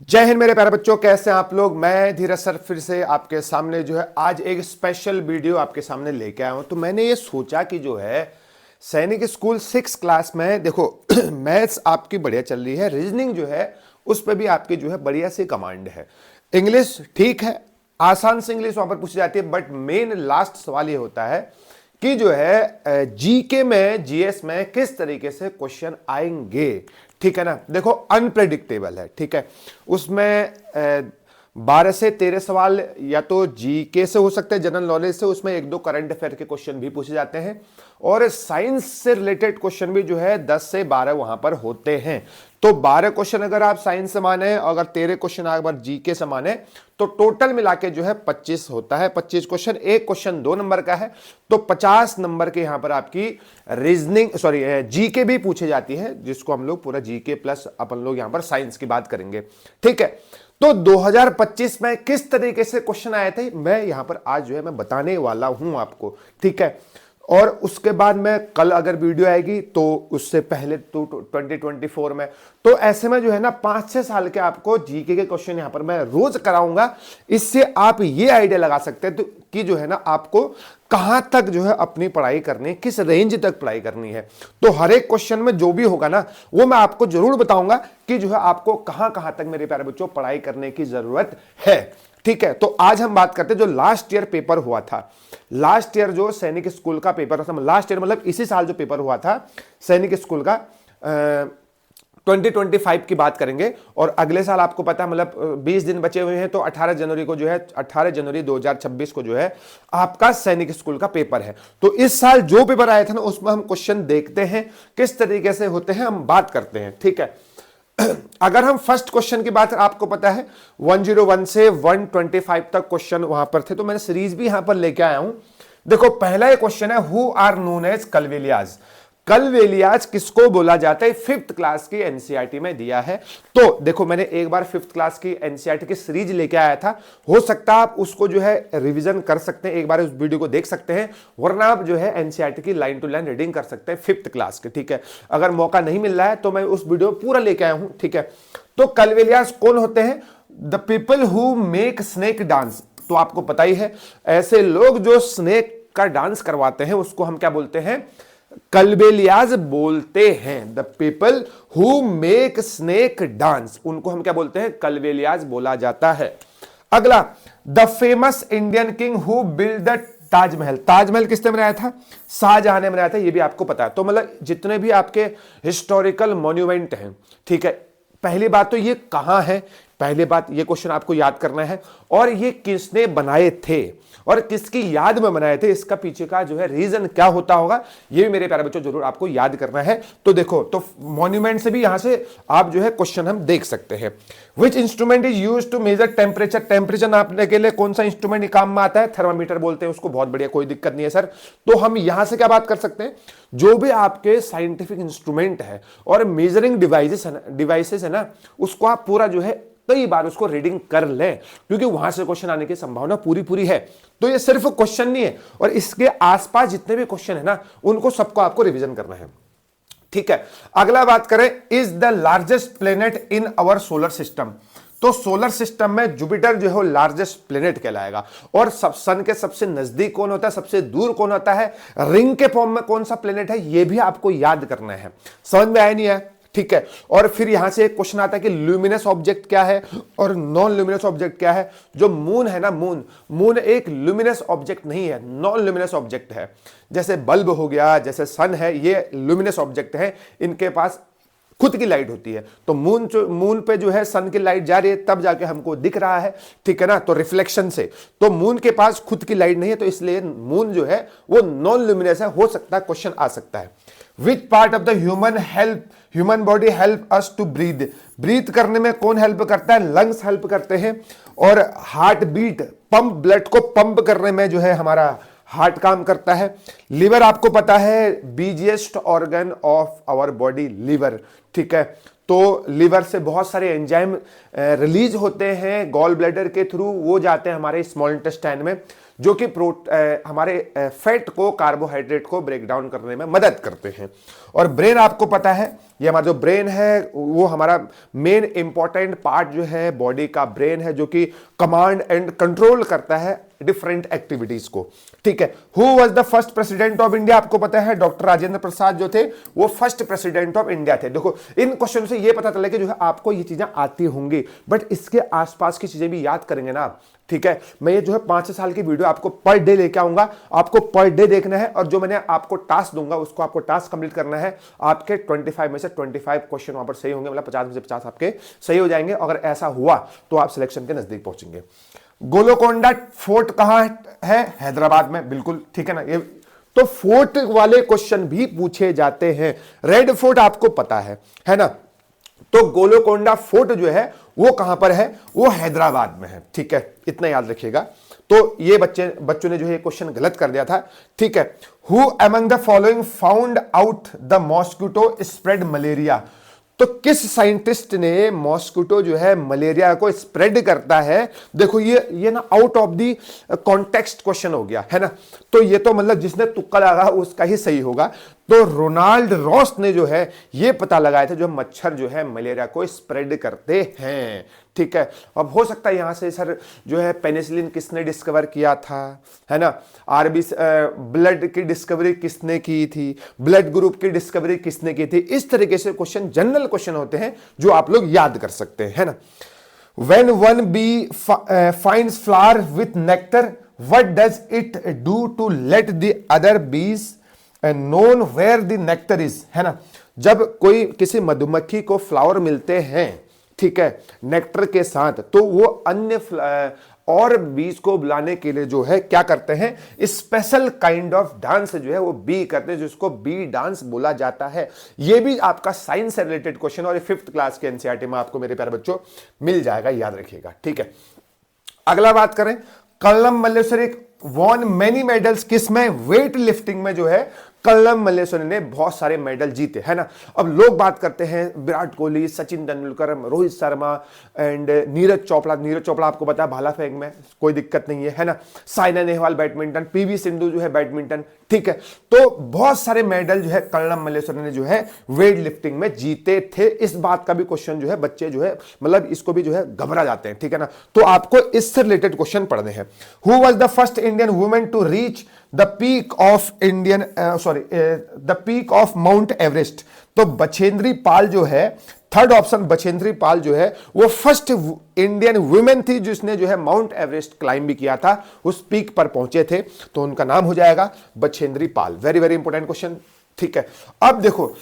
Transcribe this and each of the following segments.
जय हिंद मेरे प्यारे बच्चों, कैसे हैं आप लोग। मैं धीरज सर फिर से आपके सामने जो है आज एक स्पेशल वीडियो आपके सामने लेके आया हूं। तो मैंने ये सोचा कि जो है सैनिक स्कूल 6 क्लास में देखो मैथ्स आपकी बढ़िया चल रही है, रीजनिंग जो है उस पर भी आपकी जो है बढ़िया सी कमांड है। इंग्लिश ठीक है, आसान से इंग्लिश वहां पर पूछी जाती है, बट मेन लास्ट सवाल ये होता है कि जो है जीके में, जीएस में किस तरीके से क्वेश्चन आएंगे। ठीक है ना, देखो अनप्रेडिक्टेबल है। ठीक है, उसमें 12 से 13 सवाल या तो जीके से हो सकते हैं, जनरल नॉलेज से, उसमें 1-2 करंट अफेयर के क्वेश्चन भी पूछे जाते हैं, और साइंस से रिलेटेड क्वेश्चन भी जो है 10 से 12 वहां पर होते हैं। तो 12 क्वेश्चन अगर आप साइंस से माने, अगर 13 क्वेश्चन अगर जीके से माने, तो टोटल मिला के जो है 25 होता है। 25 क्वेश्चन, एक क्वेश्चन 2 नंबर का है, तो 50 नंबर के यहां पर आपकी रीजनिंग जीके भी पूछी जाती है, जिसको हम लोग पूरा जीके प्लस अपन लोग यहां पर साइंस की बात करेंगे। ठीक है, तो 2025 में किस तरीके से क्वेश्चन आए थे मैं यहां पर आज जो है मैं बताने वाला हूं आपको। ठीक है, और उसके बाद में कल अगर वीडियो आएगी तो उससे पहले तो 2024 में, तो ऐसे में जो है ना 5-6 साल के आपको जीके के क्वेश्चन यहां पर मैं रोज कराऊंगा। इससे आप ये आइडिया लगा सकते हैं तो कि जो है ना आपको कहां तक जो है अपनी पढ़ाई करनी है, किस रेंज तक पढ़ाई करनी है। तो हर एक क्वेश्चन में जो भी होगा ना वो मैं आपको जरूर बताऊंगा कि जो है आपको कहां कहां तक मेरे प्यारे बच्चों पढ़ाई करने की जरूरत है। ठीक है, तो आज हम बात करते हैं जो लास्ट ईयर पेपर हुआ था। लास्ट ईयर जो सैनिक स्कूल का पेपर था, लास्ट ईयर मतलब इसी साल जो पेपर हुआ था सैनिक स्कूल का 2025 की बात करेंगे, और अगले साल आपको पता है मतलब 20 दिन बचे हुए हैं, तो 18 जनवरी को जो है 18 जनवरी 2026 को जो है आपका सैनिक स्कूल का पेपर है। तो इस साल जो पेपर आया था ना उसमें हम क्वेश्चन देखते हैं किस तरीके से होते हैं, हम बात करते हैं। ठीक है, अगर हम फर्स्ट क्वेश्चन की बात, आपको पता है 101 से 125 तक क्वेश्चन वहां पर थे, तो मैंने सीरीज भी यहां पर लेके आया हूं। देखो पहला क्वेश्चन है, हु आर नोन एज कलवेलियाज। कलवेलियाज किसको बोला जाता है, 5th क्लास की एनसीईआरटी में दिया है। तो देखो मैंने एक बार 5th क्लास की एनसीईआरटी की सीरीज लेके आया था, हो सकता है आप उसको जो है रिवीजन कर सकते हैं, एक बार उस वीडियो को देख सकते हैं, वरना आप जो है एनसीईआरटी की लाइन टू लाइन रीडिंग कर सकते हैं 5th क्लास के। ठीक है, अगर मौका नहीं मिल रहा है तो मैं उस वीडियो पूरा लेके आया हूं। ठीक है, तो कलवेलियाज कौन होते हैं, the people who make snake dance. तो आपको पता ही है ऐसे लोग जो स्नेक का डांस करवाते हैं उसको हम क्या बोलते हैं, कलबेलियाज बोलते हैं। The people who make snake dance, उनको हम क्या बोलते हैं, कलबेलियाज बोला जाता है। अगला, the famous Indian king who build the Taj Mahal. Taj Mahal किसने बनाया था, शाहजहां ने बनाया था, ये भी आपको पता है। तो मतलब जितने भी आपके हिस्टोरिकल मॉन्यूमेंट हैं, ठीक है, पहली बात तो ये कहां है, पहली बात ये क्वेश्चन आपको याद करना है, और ये किसने बनाए थे और किसकी याद में बनाए थे, इसका पीछे का जो है रीजन क्या होता होगा, ये भी मेरे प्यारे बच्चों जरूर आपको याद करना है। तो देखो, तो मॉन्यूमेंट से भी यहां से आप जो है क्वेश्चन हम देख सकते हैं। Which instrument is used to measure temperature. Temperature नापने के लिए कौन सा इंस्ट्रूमेंट काम में आता है, थर्मामीटर बोलते हैं उसको। बहुत बढ़िया, कोई दिक्कत नहीं है सर। तो हम यहां से क्या बात कर सकते हैं, जो भी आपके साइंटिफिक इंस्ट्रूमेंट है और मेजरिंग डिवाइसेस है ना, उसको आप पूरा जो है कई बार उसको रीडिंग कर लें, क्योंकि वहां से क्वेश्चन आने की संभावना पूरी है। तो ये सिर्फ क्वेश्चन नहीं है, और इसके आसपास जितने भी क्वेश्चन है ना उनको सबको आपको रिवीजन करना है। ठीक है, अगला बात करें, is the largest planet in our solar system. तो सोलर सिस्टम में जुपिटर जो है लार्जेस्ट प्लेनेट कहलाएगा, और सन के सबसे नजदीक कौन होता है, सबसे दूर कौन होता है, रिंग के फॉर्म में कौन सा प्लेनेट है, यह भी आपको याद करना है। समझ में आया नहीं है, ठीक है। और फिर यहां से एक क्वेश्चन आता है कि ल्यूमिनस ऑब्जेक्ट क्या है और नॉन ल्यूमिनस ऑब्जेक्ट क्या है। जो मून है ना, मून एक ल्यूमिनस ऑब्जेक्ट नहीं है, नॉन ल्यूमिनस ऑब्जेक्ट है। जैसे बल्ब हो गया, जैसे सन है, ये ल्यूमिनस ऑब्जेक्ट है, इनके पास खुद की लाइट होती है। तो मून पे जो है सन की लाइट जा रही है, तब जाके हमको दिख रहा है, ठीक है ना, तो रिफ्लेक्शन से। तो मून के पास खुद की लाइट नहीं है, तो इसलिए मून जो है वो नॉन ल्यूमिनस है। हो सकता है क्वेश्चन आ सकता है, which part of the human body help us to breathe. Breathe करने में कौन हेल्प करता है, लंग्स हेल्प करते हैं, और हार्ट बीट, पंप, ब्लड को पंप करने में जो है हमारा हार्ट काम करता है। लिवर आपको पता है busiest organ of our body, liver. ठीक है, तो लिवर से बहुत सारे एंजाइम रिलीज होते हैं गॉल ब्लैडर के थ्रू, वो जाते हैं हमारे स्मॉल इंटेस्टाइन में, जो कि हमारे फैट को, कार्बोहाइड्रेट को ब्रेक डाउन करने में मदद करते हैं। और ब्रेन आपको पता है ये हमारा जो ब्रेन है वो हमारा मेन इंपॉर्टेंट पार्ट जो है बॉडी का ब्रेन है, जो कि कमांड एंड कंट्रोल करता है डिफरेंट एक्टिविटीज को। ठीक है, who was the first president of India? आपको पता है डॉक्टर राजेंद्र प्रसाद जो थे वो फर्स्ट प्रेसिडेंट ऑफ इंडिया थे। देखो इन क्वेश्चन से ये पता चला कि जो है आपको ये चीजें आती होंगी, बट इसके आसपास की चीजें भी याद करेंगे ना आप। ठीक है, मैं ये जो है 5 साल की वीडियो आपको पर डे लेके आऊंगा, आपको पर डे देखना है, और जो मैंने आपको टास्क दूंगा उसको आपको टास्क कंप्लीट करना है। आपके 25 में से 25 क्वेश्चन वहां पर सही होंगे, मतलब 50 में से 50 आपके सही हो जाएंगे। अगर ऐसा हुआ तो आप सिलेक्शन के नजदीक पहुंचेंगे। गोलकोंडा फोर्ट कहां है? हैदराबाद में, बिल्कुल ठीक है ना। ये तो फोर्ट वाले क्वेश्चन भी पूछे जाते हैं। रेड फोर्ट आपको पता है ना। तो गोलकोंडा फोर्ट जो है वो कहां पर है? वो हैदराबाद में है। ठीक है, इतना याद रखिएगा। तो ये बच्चों ने जो है क्वेश्चन गलत कर दिया था। ठीक है, who among the following found out the mosquito spread malaria? तो किस साइंटिस्ट ने मॉस्किटो जो है मलेरिया को स्प्रेड करता है? देखो ये ना out of the context question हो गया है ना। तो ये तो मतलब जिसने तुक्का लगा उसका ही सही होगा। तो रोनाल्ड रॉस ने जो है ये पता लगाया था जो मच्छर जो है मलेरिया को स्प्रेड करते हैं। ठीक है, अब हो सकता है यहां से सर जो है पेनिसिलिन किसने डिस्कवर किया था, है ना। आरबीसी ब्लड की डिस्कवरी किसने की थी, ब्लड ग्रुप की डिस्कवरी किसने की थी। इस तरीके से क्वेश्चन जनरल क्वेश्चन होते हैं जो आप लोग याद कर सकते हैं, है ना। When one bee finds flower with nectar, what does it do to let the other bees known where the nectar is? है ना, जब कोई किसी मधुमक्खी को फ्लावर मिलते हैं, ठीक है, नेक्टर के साथ, तो वो अन्य और बीज को बुलाने के लिए जो है क्या करते हैं? स्पेशल काइंड ऑफ डांस जो है वो बी करते हैं, जिसको बी डांस बोला जाता है। ये भी आपका साइंस से रिलेटेड क्वेश्चन और 5th क्लास के एनसीईआरटी में आपको मेरे प्यारे बच्चों मिल जाएगा, याद रखिएगा। ठीक है, अगला बात करें, कल्लम मल्लेश्वरी वॉन मेनी मेडल्स किस में? वेट लिफ्टिंग में जो है कल्लम मल्लेश्वरी ने बहुत सारे मेडल जीते, है ना। अब लोग बात करते हैं विराट कोहली, सचिन तेंदुलकर, रोहित शर्मा एंड नीरज चोपड़ा। नीरज चोपड़ा आपको पता है भाला फेंक में कोई दिक्कत नहीं है ना। साइना नेहवाल बैडमिंटन, पीवी सिंधु जो है बैडमिंटन। ठीक है, तो बहुत सारे मेडल जो है कल्लम मल्लेश्वरी ने जो है वेट लिफ्टिंग में जीते थे। इस बात का भी क्वेश्चन जो है बच्चे जो है मतलब इसको भी जो है घबरा जाते हैं। ठीक है ना, तो आपको इससे रिलेटेड क्वेश्चन पढ़ने हैं। Who was the first Indian women to reach the peak of Mount Everest? तो बछेंद्री पाल जो है, थर्ड ऑप्शन बछेंद्री पाल जो है वो फर्स्ट इंडियन वुमेन थी जिसने जो है माउंट एवरेस्ट क्लाइंब भी किया था, उस पीक पर पहुंचे थे, तो उनका नाम हो जाएगा Bachendri Pal. Very very important question. ठीक है, अब देखो,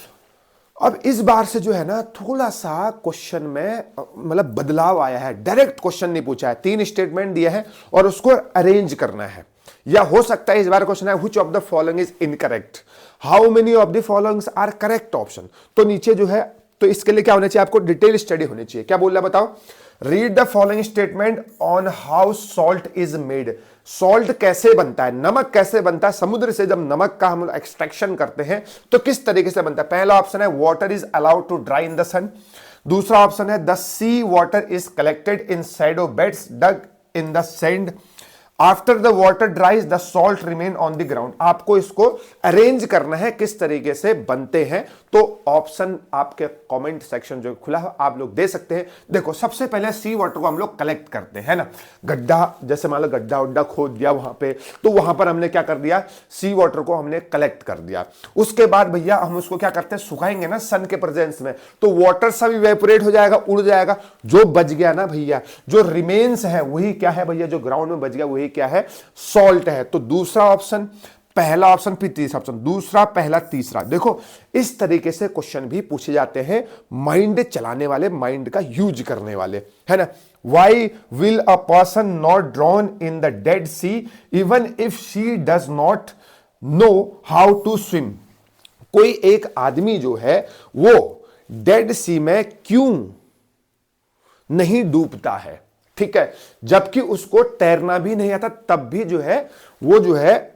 अब इस बार से जो है ना थोड़ा सा क्वेश्चन में मतलब बदलाव आया है। डायरेक्ट क्वेश्चन नहीं पूछा है, 3 स्टेटमेंट दिए हैं और उसको अरेंज करना है। या हो सकता है इस बार क्वेश्चन है which of the following is incorrect, how many of the followings are correct option. तो नीचे जो है, तो इसके लिए क्या होना चाहिए? आपको डिटेल स्टडी होनी चाहिए। क्या बोल रहा है बताओ? Read the following statement on how salt is made. Salt कैसे बनता है, नमक कैसे बनता है? समुद्र से जब नमक का हम एक्सट्रैक्शन करते हैं तो किस तरीके से बनता है? पहला ऑप्शन है water is allowed to dry in the sun. दूसरा ऑप्शन है the sea water is collected in shadow beds dug in the sand. After the water dries the salt remain on the ground. आपको इसको arrange करना है किस तरीके से बनते हैं। तो ऑप्शन आपके कमेंट सेक्शन जो खुला है आप लोग दे सकते हैं। देखो, सबसे पहले सी वाटर को हम लोग कलेक्ट करते हैं ना, गड्ढा, जैसे मान लो गड्ढा उड्ढा खोद दिया वहां पे, तो वहां पर हमने क्या कर दिया? सी वाटर को हमने कलेक्ट कर दिया। उसके बाद भैया हम उसको क्या करते हैं? सुखाएंगे ना सन के प्रेजेंस में, तो वाटर सब इवेपोरेट हो जाएगा, उड़ जाएगा। जो बच गया ना भैया, जो रिमेन्स है वही क्या है भैया? जो ग्राउंड में बच गया वही क्या है? सॉल्ट है। तो दूसरा ऑप्शन, पहला ऑप्शन फिर तीसरा ऑप्शन, दूसरा पहला तीसरा। देखो इस तरीके से क्वेश्चन भी पूछे जाते हैं, माइंड चलाने वाले, माइंड का यूज करने वाले, है ना। Why will a person not drown in the Dead Sea even if she does not know how to swim. कोई एक आदमी जो है वो डेड सी में क्यों नहीं डूबता है? ठीक है, जबकि उसको तैरना भी नहीं आता, तब भी जो है वो जो है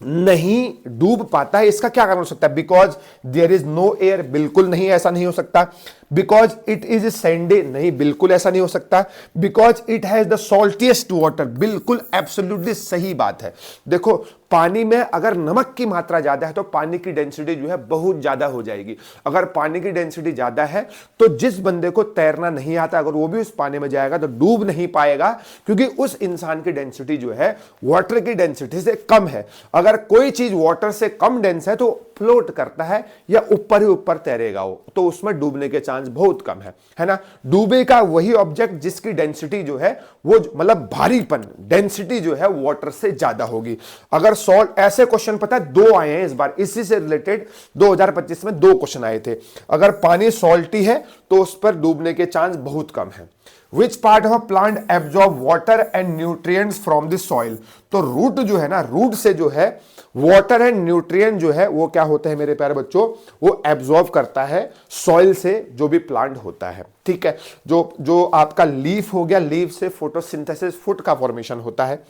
नहीं डूब पाता है। इसका क्या कारण हो सकता है? Because there is no air. बिल्कुल नहीं, ऐसा नहीं हो सकता। बिकॉज इट इज सैंडी, नहीं बिल्कुल ऐसा नहीं हो सकता। Because it has the saltiest water, बिल्कुल एब्सोल्युटली सही बात है। देखो पानी में अगर नमक की मात्रा ज्यादा है तो पानी की डेंसिटी जो है बहुत ज्यादा हो जाएगी। अगर पानी की डेंसिटी ज्यादा है तो जिस बंदे को तैरना नहीं आता अगर वो भी उस पानी में जाएगा तो डूब नहीं पाएगा, क्योंकि उस इंसान की डेंसिटी जो है वाटर की डेंसिटी से कम है। अगर कोई चीज वाटर से कम डेंस है तो फ्लोट करता है या ऊपर ही ऊपर तैरेगा वो, तो उसमें डूबने के चांस बहुत कम है ना। डूबेगा वही ऑब्जेक्ट जिसकी डेंसिटी जो है वो मतलब भारीपन डेंसिटी जो है वाटर से ज्यादा होगी। अगर सॉल्ट, ऐसे क्वेश्चन पता है 2 आए हैं इस बार, इसी से रिलेटेड 2025 में 2 क्वेश्चन आए थे। अगर पानी सॉल्टी है तो उस पर डूबने के चांस बहुत कम है। Which part of plant absorb water and nutrients from the soil, तो रूट जो है ना, रूट से जो है वाटर एंड न्यूट्रिएंट जो है वो क्या होते हैं मेरे प्यारे बच्चों, वो एब्जॉर्ब करता है सॉइल से जो भी प्लांट होता है। ठीक है, जो आपका लीफ हो गया, लीफ से फोटोसिंथेसिस फूड का फॉर्मेशन होता है।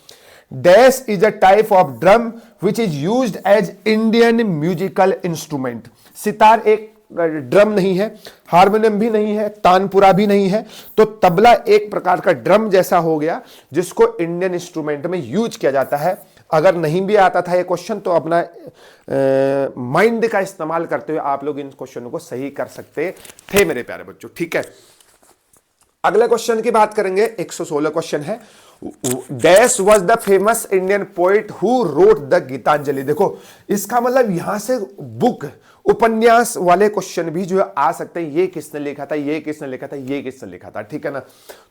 Dash is a type of drum which is used as Indian musical instrument, sitar एक ड्रम नहीं है, हारमोनियम भी नहीं है, तानपुरा भी नहीं है, तो तबला एक प्रकार का ड्रम जैसा हो गया जिसको इंडियन इंस्ट्रूमेंट में यूज किया जाता है। अगर नहीं भी आता था ये क्वेश्चन तो अपना माइंड का इस्तेमाल करते हुए आप लोग इन क्वेश्चनों को सही कर सकते थे मेरे प्यारे बच्चों। ठीक है, अगले क्वेश्चन की बात करेंगे, 116 क्वेश्चन है। Dash was the famous Indian poet who wrote the Gitanjali. देखो इसका मतलब यहां से बुक उपन्यास वाले क्वेश्चन भी जो है आ सकते हैं, ये किसने लिखा था, ये किसने लिखा था, ये किसने लिखा था। ठीक है ना,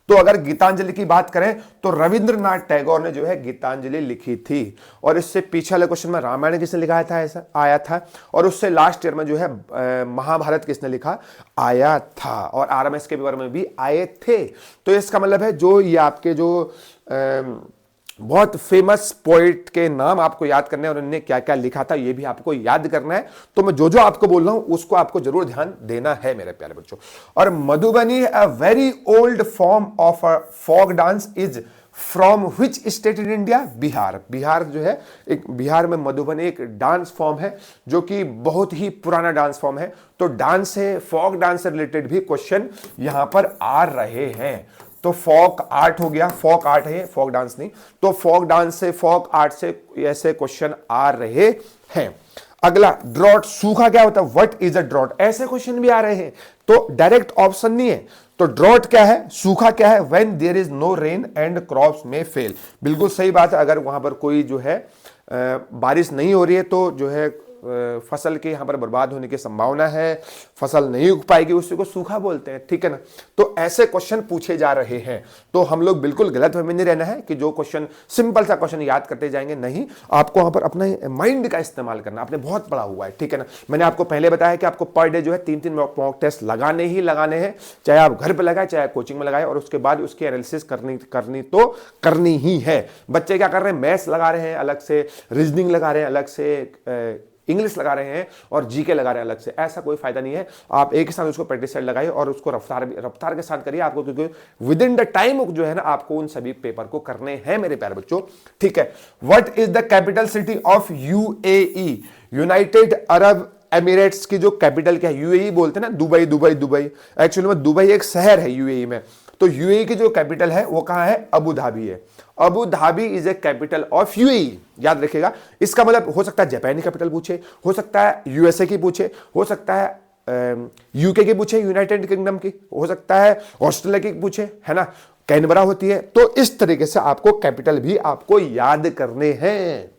तो अगर गीतांजलि की बात करें तो रविंद्रनाथ टैगोर ने जो है गीतांजलि लिखी थी। और इससे पीछे वाले क्वेश्चन में रामायण किसने लिखा था, ऐसा आया था। और उससे लास्ट ईयर में जो है महाभारत किसने लिखा आया था, और आरएमएस के पेपर में भी आए थे। तो इसका मतलब है जो ये आपके जो बहुत फेमस पोइट के नाम आपको याद करने हैं और उन्होंने क्या क्या लिखा था ये भी आपको याद करना है। तो मैं जो आपको बोल रहा हूं उसको आपको जरूर ध्यान देना है मेरे प्यारे बच्चों। और Madhubani a very old form of a folk dance is from which state in India, Bihar. Bihar जो है एक, बिहार में मधुबनी एक डांस फॉर्म है जो कि बहुत ही पुराना डांस फॉर्म है। तो डांस से, फोक डांस से रिलेटेड भी क्वेश्चन यहां पर आ रहे हैं। तो फोक आर्ट हो गया, फोक आर्ट है, फोक डांस नहीं, तो फोक डांस से, फोक आर्ट से ऐसे क्वेश्चन आ रहे हैं। अगला ड्रॉट, सूखा क्या होता है, व्हाट इज अ ड्रॉट, ऐसे क्वेश्चन भी आ रहे हैं। तो डायरेक्ट ऑप्शन नहीं है। तो ड्रॉट क्या है, सूखा क्या है, when there is no rain and crops में फेल। बिल्कुल सही बात है, अगर वहां पर कोई जो है बारिश नहीं हो रही है तो जो है फसल के यहां पर बर्बाद होने की संभावना है, फसल नहीं उग पाएगी, उसी को सूखा बोलते हैं। ठीक है ना, तो ऐसे क्वेश्चन पूछे जा रहे हैं। तो हम लोग बिल्कुल गलत में नहीं रहना है कि जो क्वेश्चन सिंपल सा क्वेश्चन याद करते जाएंगे, नहीं, आपको वहां पर अपने माइंड का इस्तेमाल करना, आपने बहुत पढ़ा हुआ है। ठीक है ना, मैंने आपको पहले बताया कि आपको पर डे जो है 3-3 मॉक टेस्ट लगाने ही लगाने हैं, चाहे आप घर पर लगाए चाहे कोचिंग में लगाए, और उसके बाद उसकी एनालिसिस करनी ही है। बच्चे क्या कर रहे हैं, मैथ्स लगा रहे हैं अलग से, रीजनिंग लगा रहे हैं अलग से, इंग्लिश लगा रहे हैं और जीके लगा रहे हैं अलग से, ऐसा कोई फायदा नहीं है। आप एक ही साथ उसको प्रैक्टिस सेट लगाइए और उसको रफ्तार के साथ करिए आपको, क्योंकि विद इन द टाइम जो है ना आपको उन सभी पेपर को करने हैं मेरे प्यारे बच्चों। ठीक है, what is the capital city of UAE, United Arab Emirates की जो कैपिटल क्या है, यूएई बोलते हैं ना, दुबई दुबई दुबई, एक्चुअली में दुबई एक शहर है यूएई में। तो यूएई की जो कैपिटल है वो कहां है, अबू धाबी है। Abu Dhabi is a capital of UAE, याद रखिएगा। इसका मतलब हो सकता है जापानी कैपिटल पूछे, हो सकता है यूएसए की पूछे, हो सकता है यूके की पूछे, यूनाइटेड किंगडम की, हो सकता है ऑस्ट्रेलिया की पूछे, है ना, कैनबरा होती है। तो इस तरीके से आपको कैपिटल भी आपको याद करने हैं।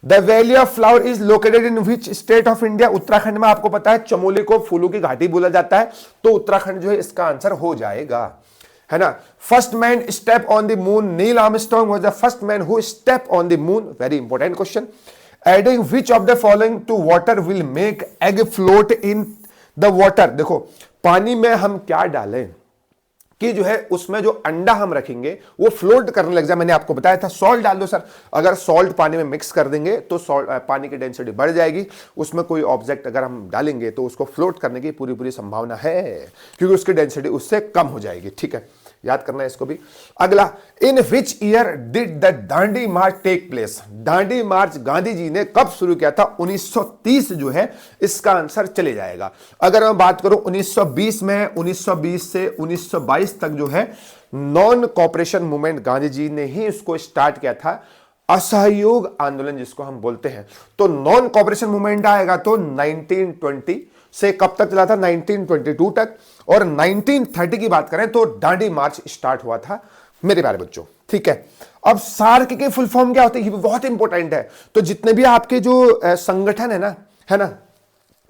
The valley of flower is located in which state of India, Uttarakhand में। आपको पता है चमोली को फूलों की घाटी बोला जाता है, तो उत्तराखंड जो है इसका आंसर हो जाएगा, है ना। First man step on the moon, Neil Armstrong was the first man who step on the moon, very important question. Adding which of the following to water will make egg float in the water. देखो पानी में हम क्या डालें कि जो है उसमें जो अंडा हम रखेंगे वो फ्लोट करने लग जाए। मैंने आपको बताया था सॉल्ट डाल दो सर, अगर सॉल्ट पानी में मिक्स कर देंगे तो पानी की डेंसिटी बढ़ जाएगी, उसमें कोई ऑब्जेक्ट अगर हम डालेंगे तो उसको फ्लोट करने की पूरी संभावना है, क्योंकि उसकी डेंसिटी उससे कम हो जाएगी। ठीक है, याद करना है इसको भी। अगला, in which year did the Dandi march take place? Dandi march Gandhi ji ने कब शुरू किया था? 1930 जो है इसका आंसर चले जाएगा। अगर मैं बात करूं 1920 में, 1920 से 1922 तक जो है non cooperation movement Gandhi ji ने ही इसको स्टार्ट किया था, असहयोग आंदोलन जिसको हम बोलते हैं। तो नॉन कॉपरेशन मूवमेंट आएगा तो 1920 से कब तक चला था? 1922 तक। और 1930 की बात करें तो दांडी मार्च स्टार्ट हुआ था मेरे प्यारे बच्चों, ठीक है। अब सार्क के फुल फॉर्म क्या होते हैं, ये भी बहुत इंपॉर्टेंट है। तो जितने भी आपके जो संगठन है ना,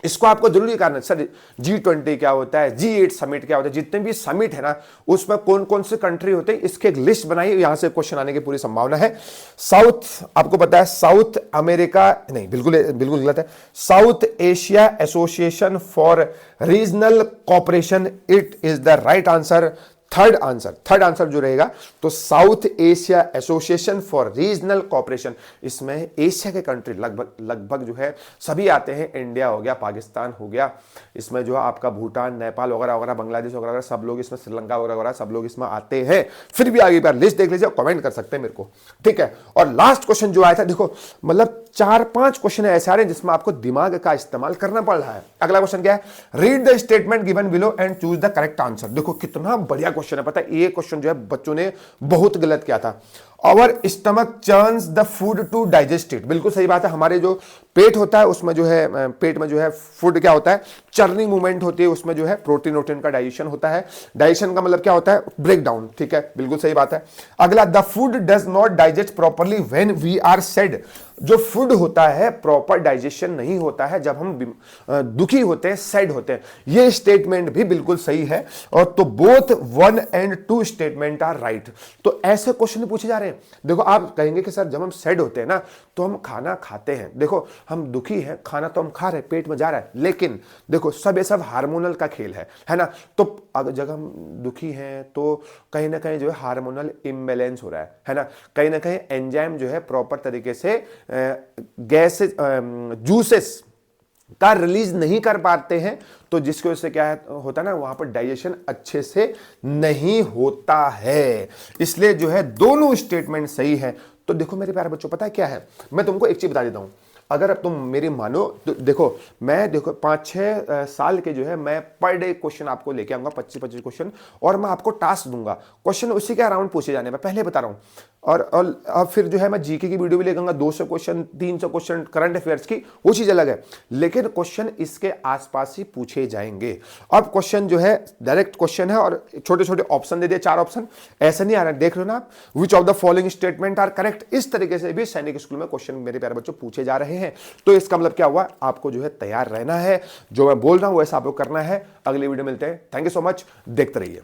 इसको आपको जरूरी करना सर, G20 क्या होता है, G8 समिट क्या होता है, जितने भी समिट है ना उसमें कौन कौन से कंट्री होते हैं, इसके एक लिस्ट बनाइए, यहां से क्वेश्चन आने की पूरी संभावना है। साउथ, आपको पता है साउथ अमेरिका, नहीं बिल्कुल बिल्कुल गलत है, South Asia Association for Regional Cooperation, it is the right answer. Third answer जो रहेगा तो South Asia Association for Regional Cooperation, इसमें एशिया के कंट्री लगभग जो है सभी आते हैं। इंडिया हो गया, पाकिस्तान हो गया, इसमें जो है आपका भूटान, नेपाल वगैरह वगैरह, बांग्लादेश वगैरह सब लोग इसमें, श्रीलंका वगैरह वगैरह सब लोग इसमें आते हैं। फिर भी आगे बार लिस्ट देख लीजिए, कमेंट कर सकते हैं मेरे को, ठीक है। और लास्ट क्वेश्चन जो आया था, देखो मतलब 4-5 क्वेश्चन ऐसे आ रहे हैं जिसमें आपको दिमाग का इस्तेमाल करना पड़ रहा है। अगला क्वेश्चन क्या है? Read the statement given below and choose the correct answer. देखो कितना बढ़िया क्वेश्चन है, पता है ये क्वेश्चन जो है बच्चों ने बहुत गलत किया था। Our stomach churns the food to digest it, बिल्कुल सही बात है। हमारे जो पेट होता है उसमें जो है, पेट में जो है फूड क्या होता है, चर्निंग मूवमेंट होती है, उसमें जो है प्रोटीन वोटीन का डाइजेशन होता है। डाइजेशन का मतलब क्या होता है? ब्रेक डाउन, ठीक है, बिल्कुल सही बात है। अगला, the food does not digest properly when we are sad, जो फूड होता है प्रॉपर डाइजेशन नहीं होता है जब हम दुखी होते हैं, सैड होते हैं। ये स्टेटमेंट भी बिल्कुल सही है। और तो both 1 and 2 statement are right. तो ऐसे क्वेश्चन पूछे जा रहे हैं। देखो आप कहेंगे कि सर जब हम सैड होते हैं ना तो हम खाना खाते हैं, देखो हम दुखी हैं, खाना तो हम खा रहे हैं, पेट में जा रहा है, लेकिन देखो सब ये सब हार्मोनल का खेल है ना। तो अगर जब हम दुखी हैं तो कहीं ना कहीं जो है हार्मोनल इम्बैलेंस हो रहा है ना, कहीं ना कहीं एंजाइम जो है प्रॉपर तरीके से गैस जूसेस का रिलीज नहीं कर पाते हैं, तो जिसकी वजह से क्या होता है ना, वहां पर डाइजेशन अच्छे से नहीं होता है। इसलिए जो है दोनों स्टेटमेंट सही है। तो देखो मेरे प्यारे बच्चों, पता है क्या है, मैं तुमको एक चीज बता देता हूं, अगर तुम मेरी मानो तो देखो मैं 5-6 साल के जो है मैं पर डे क्वेश्चन आपको लेके आऊंगा, 25-25 क्वेश्चन, और मैं आपको टास्क दूंगा, क्वेश्चन उसी के अराउंड पूछे जाने, मैं पहले बता रहा हूं। और फिर जो है मैं जीके की वीडियो भी ले आऊंगा, 200 क्वेश्चन, 300 क्वेश्चन करंट अफेयर्स की, वो चीज अलग है, लेकिन क्वेश्चन इसके आसपास ही पूछे जाएंगे। अब क्वेश्चन जो है डायरेक्ट क्वेश्चन है और छोटे छोटे ऑप्शन दे दिए, 4 ऑप्शन, ऐसा नहीं आ रहा, देख लो ना आप, which of the following statement are correct. इस तरीके से भी सैनिक स्कूल में क्वेश्चन मेरे प्यारे बच्चों पूछे जा रहे हैं। तो इसका मतलब क्या हुआ, आपको जो है तैयार रहना है, जो मैं बोल रहा हूं वैसा आपको करना है। अगली वीडियो मिलते हैं, थैंक यू सो मच, देखते रहिए।